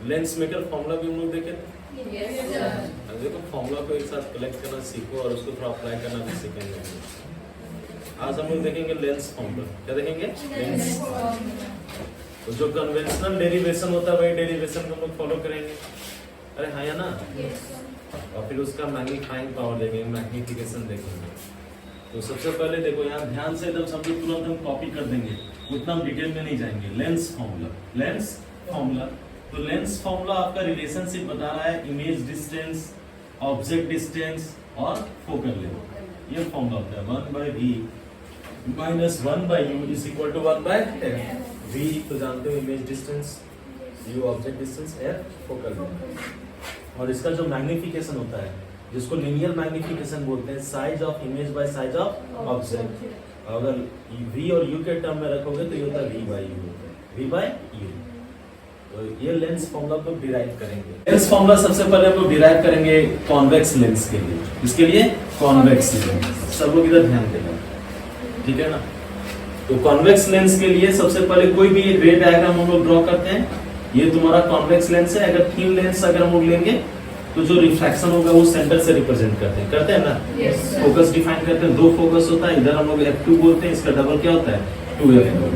Lens maker formula भी हम लोग देखे थे। Yes. अब देखो फॉर्मूला को एक साथ कलेक्ट करना सीखो और उसको थोड़ा अप्लाई करना भी सीखेंगे। आज हम लोग देखेंगे लेंस फॉर्मूला। क्या देखेंगे? लेंस। तो जो कन्वेंशनल डेरिवेशन होता है वही डेरिवेशन को हम लोग फॉलो करेंगे। अरे हाँ या ना? और फिर उसका मैग्नीफाइंग पावर देखेंगे, मैग्निफिकेशन देखेंगे। तो सबसे पहले देखो यहाँ ध्यान से एकदम समझो, तुरंत हम कॉपी कर देंगे, उतना हम डिटेल में नहीं जाएंगे। Lens formula, lens formula. तो लेंस फॉर्मूला आपका रिलेशनशिप बता रहा है इमेज डिस्टेंस, ऑब्जेक्ट डिस्टेंस और फोकल लेंथ। ये फॉर्मूला होता है 1/v minus 1/u is equal to 1/f। v तो जानते हो image distance, u object distance, f focal length. और इसका जो मैग्निफिकेशन होता है जिसको लीनियर मैग्निफिकेशन बोलते हैं, size of image by size of object. अगर v और u के टर्म में रखोगे तो ये होता है v/u, v/u। तो ये लेंस फॉर्मूला को डिराइव करेंगे। लेंस फॉर्मूला सबसे पहले हम लोग डिराइव करेंगे कॉन्वेक्स लेंस के लिए। इसके लिए कॉन्वेक्स लेंस, सब लोग इधर ध्यान देना, ठीक है ना? तो कॉन्वेक्स लेंस के लिए सबसे पहले कोई भी रे डायग्राम हम लोग ड्रॉ करते हैं। ये तुम्हारा कॉन्वेक्स लेंस है। अगर थिन लेंस अगर हम लोग लेंगे तो जो रिफ्रैक्शन होगा वो सेंटर से रिप्रेजेंट करते हैं ना? Yes, फोकस डिफाइन करते हैं, दो फोकस होता है। इधर हम लोग f2 बोलते हैं, इसका डबल क्या होता है 2f1।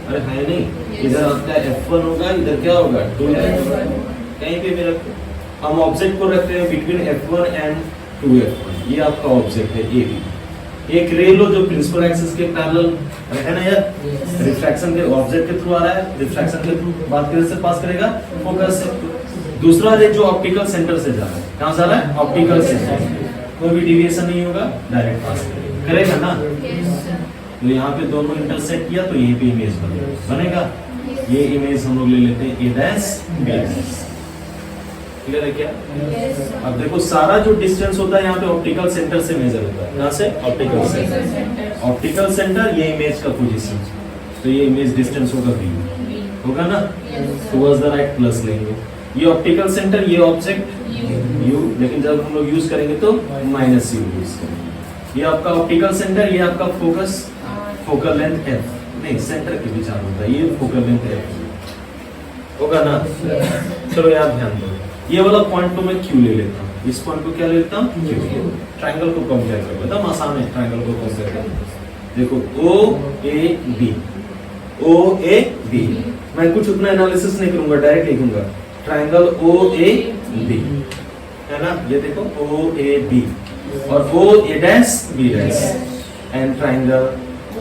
अरे है नहीं? Yes. इधर आपका f1 होगा, इधर क्या होगा 2f1। कहीं पे भी रखो, हम ऑब्जेक्ट को रखते हैं बिटवीन f1 एंड 2f1। ये आपका ऑब्जेक्ट है AB। एक रे लो जो प्रिंसिपल एक्सिस के पैरेलल है ना यार, रिफ्रैक्शन के ऑब्जेक्ट के थ्रू आ रहा है, रिफ्रैक्शन के थ्रू बात किधर से पास करेगा? फोकस से। दूसरा रे जो ऑप्टिकल सेंटर से जा रहा है, कहां जा रहा है? Optical centre. कोई भी डेविएशन नहीं होगा, डायरेक्ट पास करेगा ना? तो यहाँ पे दोनों इंटरसेक्ट किया तो यहीं पे इमेज बनेगा। ये इमेज हम लोग ले लेते हैं A dash B dash. Clear है क्या? अब देखो सारा जो डिस्टेंस होता है यहाँ पे ऑप्टिकल सेंटर से मेजर होता है। कहाँ से? Optical centre. ऑप्टिकल सेंटर ये इमेज का पोजीशन, तो ये इमेज डिस्टेंस होगा V, होगा ना? टुवर्ड्स द राइट प्लस लेंगे। ये ऑप्टिकल सेंटर, ये ऑब्जेक्ट U, लेकिन जब हम लोग यूज करेंगे तो माइनस U यूज करेंगे। ये आपका ऑप्टिकल सेंटर, ये आपका फोकस, फोकल लेंथ f, नहीं सेंटर के बीच होता है, ये फोकल लेंथ f होगा ना? चलो यार ध्यान दो, ये वाला पॉइंट को मैं Q ले लेता हूँ, इस पॉइंट को क्या ले लेता हूँ? Q। ट्रायंगल को कंपेयर कर लेता हूँ, आसान है ट्रायंगल को कंपेयर करना। देखो OAB, OAB, मैं कुछ उतना एनालिसिस नहीं करूंगा, डायरेक्ट लिखूंगा ट्रायंगल OAB, है ना? ये देखो OAB और OA dash B dash and triangle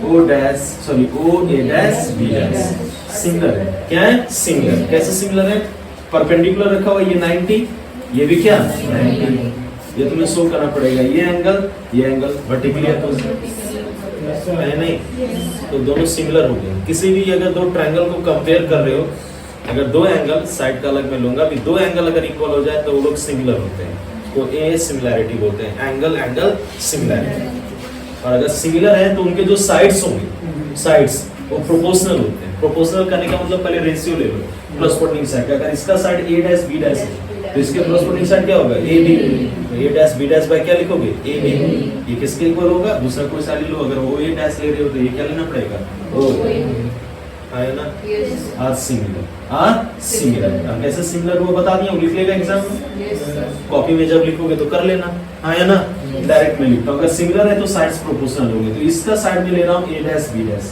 OA dash B dash similar है। क्या है? सिमिलर। कैसे सिमिलर है? परपेंडिकुलर रखा हुआ, ये 90, ये भी क्या 90। ये तुम्हें शो करना पड़ेगा, ये एंगल वर्टिकली है नहीं, तो दोनों सिमिलर हो गए। किसी भी अगर दो ट्रायंगल को कंपेयर कर रहे हो, अगर दो एंगल, साइड का अलग मैं लूंगा, अभी दो एंगल अगर इक्वल हो जाए तो वो लोग सिमिलर होते हैं, तो ए सिमिलैरिटी बोलते हैं, एंगल सिमिलैरिटी। और अगर सिमिलर है तो उनके जो साइड्स होंगे, साइड्स वो प्रोपोर्शनल होते हैं। प्रोपोर्शनल करने का मतलब पहले रेशियो ले लो, प्लस कोऑर्डिनेट साइड का। अगर इसका side A dash B dash है तो इसके प्लस कोऑर्डिनेट साइड क्या होगा? AB। तो A dash B dash bye क्या लिखोगे? AB। ये किसके इक्वल होगा? दूसरा कोई साइड लो, अगर OA डैश ले रहे हो तो ये क्या लेना पड़ेगा? OA, है ना? Are similar. अब कैसे सिमिलर वो बता दिया, लिख लेगा एग्जाम में, कॉपी में जब लिखोगे तो कर लेना, हाँ है ना? डायरेक्ट में लिखता हूँ, अगर सिमिलर है तो साइड्स प्रोपोर्शनल होंगे। तो इसका साइड में ले रहा हूँ A डैश B डैश,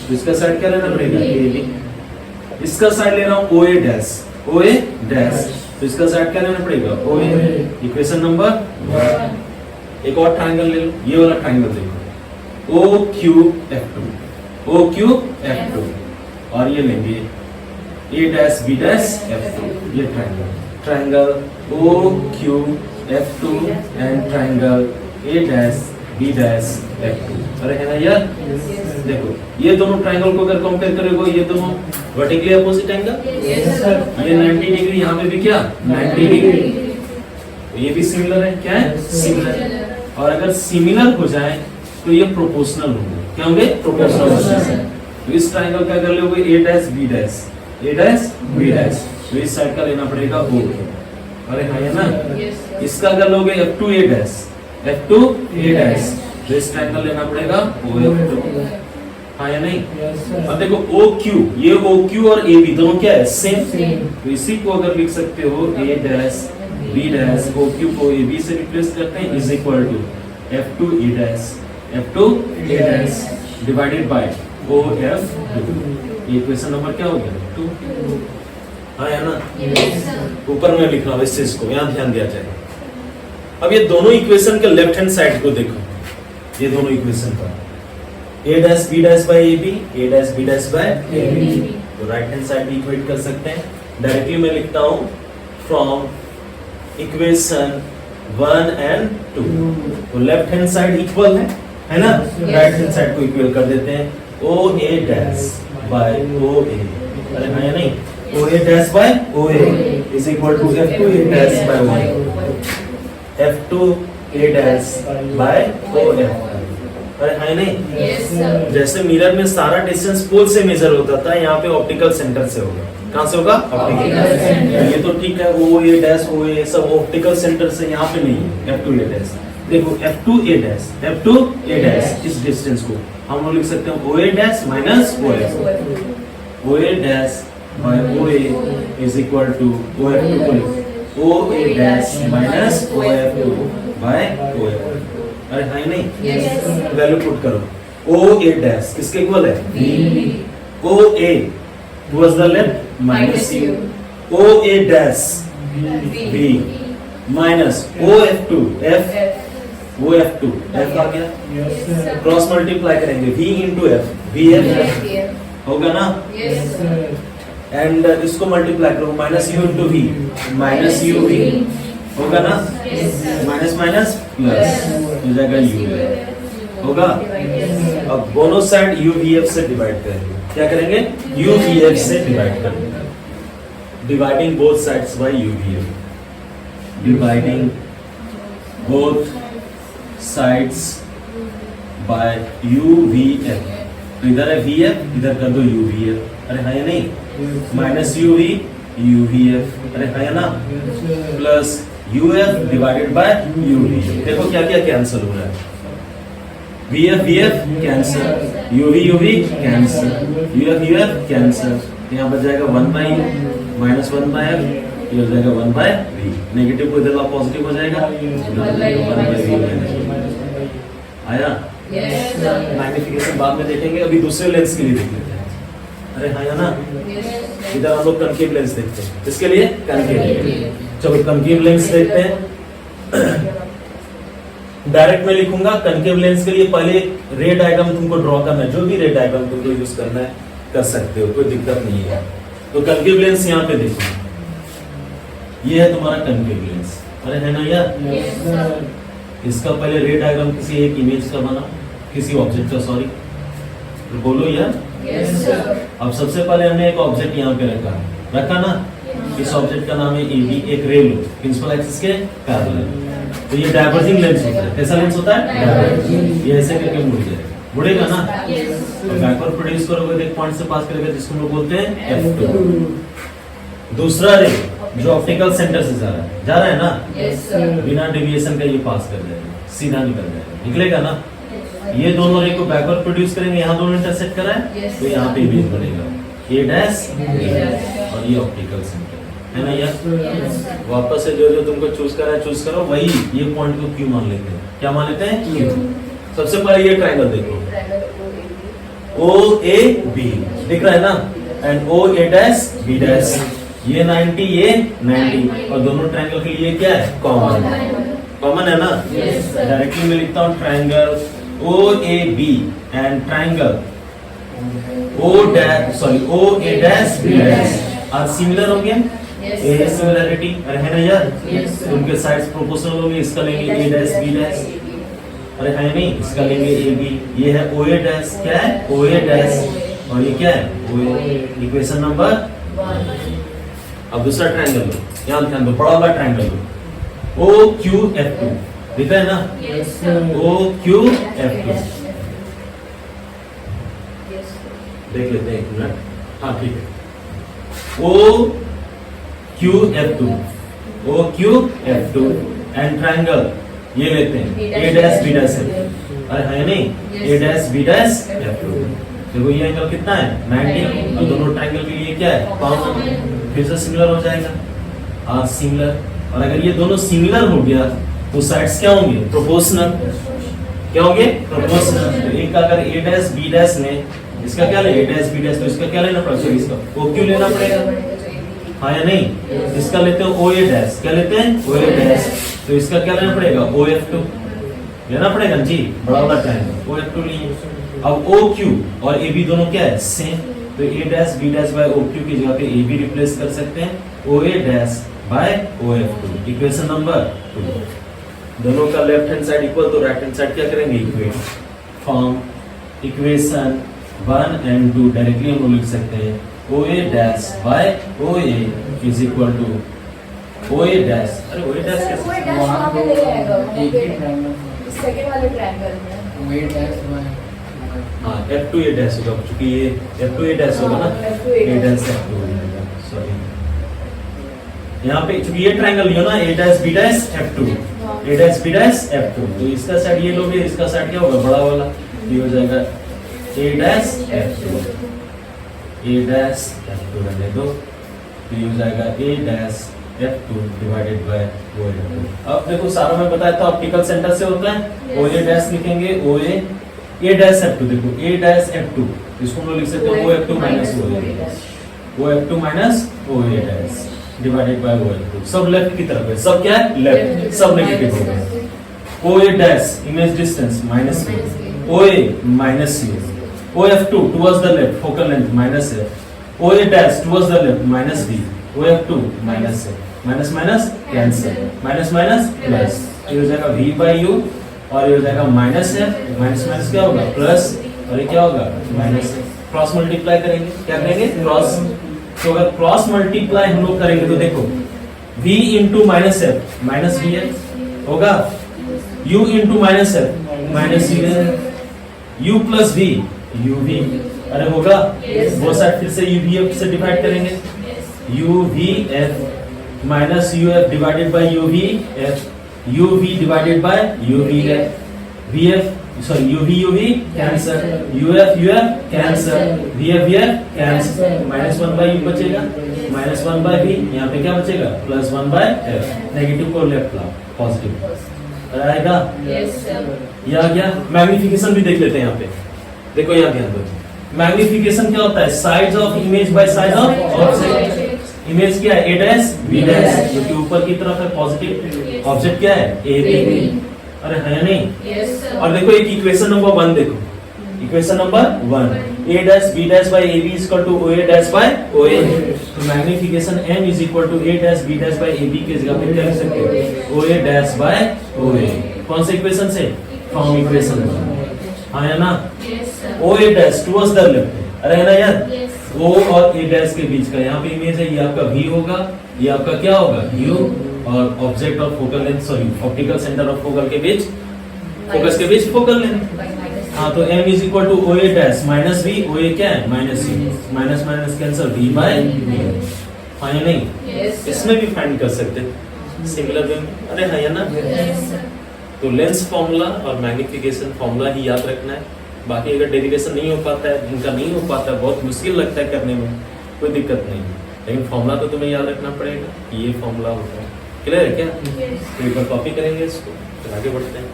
तो इसका साइड क्या लेना पड़ेगा? AB। इसका साइड ले रहा हूँ OA डैश, तो इसका साइड क्या लेना पड़ेगा? OA। Equation number 1। एक और ट्रायंगल ले लो, ये वाला ट्रायंगल देखो, OQF2 और ये लेंगे A dash B dash F2। ये triangle OQF2 and triangle A dash B dash F2। अरे है ना यार? देखो ये दोनों ट्रायंगल को अगर कंपेयर करोगे, ये दोनों वर्टिकली अपोजिट एंगल, ये 90 डिग्री, यहाँ पे भी क्या 90 डिग्री, तो ये भी सिमिलर है। क्या है? सिमिलर। और अगर सिमिलर हो जाए तो ये प्रोपोर्शनल होंगे। क्या होंगे? प्रोपोर्शनल। तो इस ट्रायंगल का कर लोगे A डैश B डैश, तो इस साइड का लेना पड़ेगा O। अरे हाँ है ना? इसका कर लोगे F2 A डैश, तो इस ट्रायंगल लेना पड़ेगा OF2। हाँ हाँ या नहीं? Yes, sir. अब देखो ओ क्यू, ये ओ क्यू और ए बी दोनों क्या है? सेम। Same. तो इसी को अगर लिख सकते हो A dash B dash O Q को ए बी से रिप्लेस करते हैं is equal to F two A dash divided by O F two. ये इक्वेशन नंबर क्या हो गया? 2। हाँ या ना? ऊपर में लिखना इस चीज को, यहाँ ध्यान दिया जाए। अब ये दोनों इक्वेशन के लेफ्ट हैंड साइड को देखो, ये दोनों इक्वेशन का a dash b dash by ab, a dash b dash by ab, तो राइट हैंड साइड भी इक्वेट कर सकते हैं। डायरेक्टली मैं लिखता हूँ फ्रॉम इक्वेशन 1 एंड 2, तो लेफ्ट हैंड साइड इक्वल है ना? राइट हैंड साइड को इक्वल कर देते हैं o a dash by o a, अरे हाँ या नहीं? o a dash by o a is equal to f two a dash by o a, f two a dash by o f, अरे है नहीं? जैसे मिरर में सारा डिस्टेंस पोल से मेजर होता था, यहाँ पे ऑप्टिकल सेंटर से होगा। कहाँ से होगा? Optical centre. ये तो ठीक है, ओ ए डैश ओ ए सब ऑप्टिकल सेंटर से, यहाँ पे नहीं है। एफ टू ए डैश देखो, एफ टू ए डैश इस डिस्टेंस को हम लोग लिख सकते हैं O A dash minus O F, O A dash by O A is equal to O F two, O A dash minus O F two by O F, अरे हाँ नहीं? वैल्यू पुट करो। ओ ए डैश किसके equal है? O A towards the left minus U, O A dash B minus O F two F, O F two F आ गया, Yes, sir. Cross multiply करेंगे v into F, V F होगा ना? Yes, sir. And इसको multiply करो minus U into V, minus U V होगा ना? Minus minus plus हो जाएगा यू होगा। अब दोनों साइड यू वी एफ से डिवाइड करेंगे, क्या करेंगे? यू वी एफ से डिवाइड करेंगे, dividing both sides by u v F, dividing both sides by u v F, तो इधर है वी एफ, इधर कर दो यू वी एफ, अरे हाँ या नहीं? माइनस यू वी एफ, अरे हाँ या ना? Yes, sir. Plus u f divided by u v f. देखो क्या क्या कैंसिल हो रहा है, v f cancel, u v cancel, u f cancel, यहाँ बच जाएगा 1 by u minus 1 by f, ये हो जाएगा 1 बाय वी, नेगेटिव को इधर पॉजिटिव हो जाएगा, 1 बाय वी आया। मैग्निफिकेशन बाद में देखेंगे, अभी दूसरे लेंस के लिए देख लेते हैं। अरे हाँ या ना? इधर हम लोग कनकेव लेंस देखते हैं, इसके लिए कनकेव। चलो कनकेव लेंस देखते हैं। डायरेक्ट में लिखूंगा कनकेव लेंस के लिए पहले रे डायग्राम तुमको ड्रॉ करना है, जो भी रे डायग्राम तुमको यूज करना है कर सकते हो, कोई दिक्कत नहीं है। तो कनकेव लेंस यहाँ पे देखो, ये है तुम्हारा कनकेव लेंस, अरे है ना यार? Yes, sir. इसका पहले रे डायग्राम किसी एक इमेज का बना, किसी ऑब्जेक्ट का, सॉरी तो बोलो यार। Yes, sir. अब सबसे पहले हमने एक ऑब्जेक्ट यहाँ पे रखा ना, इस ऑब्जेक्ट का नाम है AB, एक रे लो प्रिंसिपल एक्सिस के पैरेलल, तो ये डाइवर्जिंग लेंस होता है। कैसा लेंस होता है? डाइवर्जिंग। ये ऐसे करके मुड़ जाएगा, मुड़ेगा ना? तो बैकवर्ड प्रोड्यूस करोगे, एक पॉइंट से पास करेगा जिसको हम लोग बोलते हैं F2। दूसरा रे जो ऑप्टिकल सेंटर से जा रहा है ना, Yes, sir. बिना डेविएशन का ये पास कर जाएगा, सीधा निकल जाएगा, निकलेगा ना? ये दोनों रे को बैकवर्ड प्रोड्यूस करेंगे, यहाँ दोनों इंटरसेक्ट करा है, Yes, तो यहाँ पे इमेज बनेगा A डैश dash। और ये ऑप्टिकल सेंटर है ना यार? Yes, sir. वापस से जो जो तुमको चूज करा है चूज करो, वही ये पॉइंट को क्यू मान लेते हैं। क्या मान लेते हैं? क्यू। सबसे पहले ये ट्रायंगल देखो, ओ ए बी दिख रहा है ना, and O A dash B dash, ये 90 ये 90, और दोनों ट्रायंगल के लिए क्या है? कॉमन है ना? Yes, sir. डायरेक्टली मैं लिखता हूँ triangle O A B and triangle O A dash B dash are similar होंगे, Yes, ए sir. सिमिलरिटी, अरे है ना यार? Yes, sir. उनके साइड्स प्रोपोर्शनल होंगे, इसका लेंगे ए डैश बी डैश, अरे है नहीं? इसका लेंगे ए बी, ये है ओ ए डैश, क्या है? ओ ए डैश, और ये क्या है? O A, equation number. अब दूसरा ट्रायंगल लो, यहाँ ध्यान दो, बड़ा वाला ट्रायंगल लो, ओ क्यू एफ टू दिख रहा है ना? Yes, sir. O Q F two देख लेते हैं एक मिनट, हाँ ठीक है। O Q F two and triangle ये लेते हैं ए डैश बी डैश, अरे है नहीं? A dash B dash F two, देखो ये एंगल कितना है 90, और दोनों ट्रायंगल के लिए क्या है कॉमन, फिर से सिमिलर हो जाएगा सिमिलर। और अगर ये दोनों सिमिलर हो गया तो साइड्स क्या होंगे प्रोपोर्शनल, क्या होंगे प्रोपोर्शनल। तो एक का अगर a डैश b डैश में इसका क्या ले a डैश b डैश, तो इसका क्या लेना पड़ेगा, इसका o क्यों लेना पड़ेगा, हाँ या नहीं। इसका लेते हैं o a डैश, क्या लेते हैं o a डैश, तो इसका क्या लेना पड़ेगा o f2 लेना पड़ेगा जी, बड़ा वाला ट्रायंगल o f2 लिए। अब o q और a b दोनों क्या है सेम, तो a dash b dash by o q की जगह पे a b रिप्लेस कर सकते हैं o a dash by o f2, equation number 2। दोनों का लेफ्ट हैंड साइड इक्वल तो राइट हैंड साइड क्या करेंगे equate, form equation 1 and 2 directly हम लोग लिख सकते हैं OA dash by OA is equal to OA dash, अरे OA डैश सर वो कैसे, डैश वहाँ पे नहीं आएगा, वहाँ एक पे ही ट्रायंगल सेकंड वाले ट्रायंगल में वेट डैश हाँ F2A डैश होगा, क्योंकि ये F2A डैश होगा ना, हाँ, F2A A dash F2 sorry. यहाँ पे क्योंकि ये ट्रायंगल लियो ना A dash B dash F2, A dash B dash F2, तो इसका साइड ये लोगे, इसका साइड क्या होगा बड़ा वाला, ये हो जाएगा A dash F2, A dash F2 रहने दो, तो ये हो जाएगा A dash F2 divided by OA। अब देखो सारा मैं बताया था ऑप्टिकल सेंटर से होता है OA डैश लिखेंगे OA A डैश F2, देखो A डैश F2 इसको हम लोग लिख सकते हैं OF2 minus OA dash, OF2 minus OA dash divided bye OF2, सब लेफ्ट की तरफ है, सब क्या है लेफ्ट, सब नेगेटिव हो गए। OA dash image distance minus OA minus U, OF2 towards the left focal length minus है, OA dash towards the left minus B, OF2 minus है, minus minus cancel, minus minus plus, ये हो जाएगा V bye U और ये हो जाएगा minus है, माइनस माइनस क्या होगा प्लस, और ये क्या होगा माइनस, क्रॉस मल्टीप्लाई करेंगे, क्या करेंगे क्रॉस, तो अगर क्रॉस मल्टीप्लाई हम लोग करेंगे तो देखो v into minus f minus v F होगा, u into minus f minus v f, u plus v u v, अरे होगा वो साइड फिर से यू वी एफ से डिवाइड करेंगे, u v f minus u f divided by u v f, u v divided by u v f, we f sorry u v cancel, u f cancel, v f cancel, minus 1 by u बचेगा, minus 1 bye we, यहाँ पे क्या बचेगा plus 1 by F, negative को left ला positive आएगा, ये आ गया। Magnification भी देख लेते हैं यहाँ पे, देखो यहाँ ध्यान दो, मैग्निफिकेशन क्या होता है sides of image by side of object, image क्या है a डैश b डैश जो कि ऊपर की तरफ है पॉजिटिव, ऑब्जेक्ट क्या है a b, अरे है नहीं। और देखो एक इक्वेशन नंबर 1 देखो, equation number 1 a dash b dash by ab is equal to oa dash by oa, तो magnification m is equal to a dash b dash by ab की जगह पे क्या लिख सकते हो oa डैश बाय oa, कौन से इक्वेशन से फ्रॉम इक्वेशन, हाँ या ना, oa dash towards the left, अरे है ना यार, o और a डैश के बीच का यहाँ पे इमेज है, ये आपका v होगा, ये आपका क्या होगा u, और object of focal length sorry optical centre of focal के बीच, फोकस के बीच फोकल लेंथ, हाँ तो m is equal to OA dash minus v, OA क्या है minus v, minus minus cancel v by v, हाँ या नहीं, इसमें भी फाइंड कर सकते सिमिलर वे, अरे हाँ या ना। तो लेंस फॉर्मूला और मैग्निफिकेशन फॉर्मूला ही याद रखना है, बाकी अगर डेरिवेशन नहीं हो पाता है, इनका नहीं हो पाता है, बहुत मुश्किल लगता है करने में, कोई दिक्कत नहीं है, लेकिन फॉर्मूला तो तुम्हें याद रखना पड़ेगा कि ये फॉर्मूला होता है। क्लियर है क्या? तो एक बार कॉपी करेंगे इसको, फिर आगे बढ़ते हैं।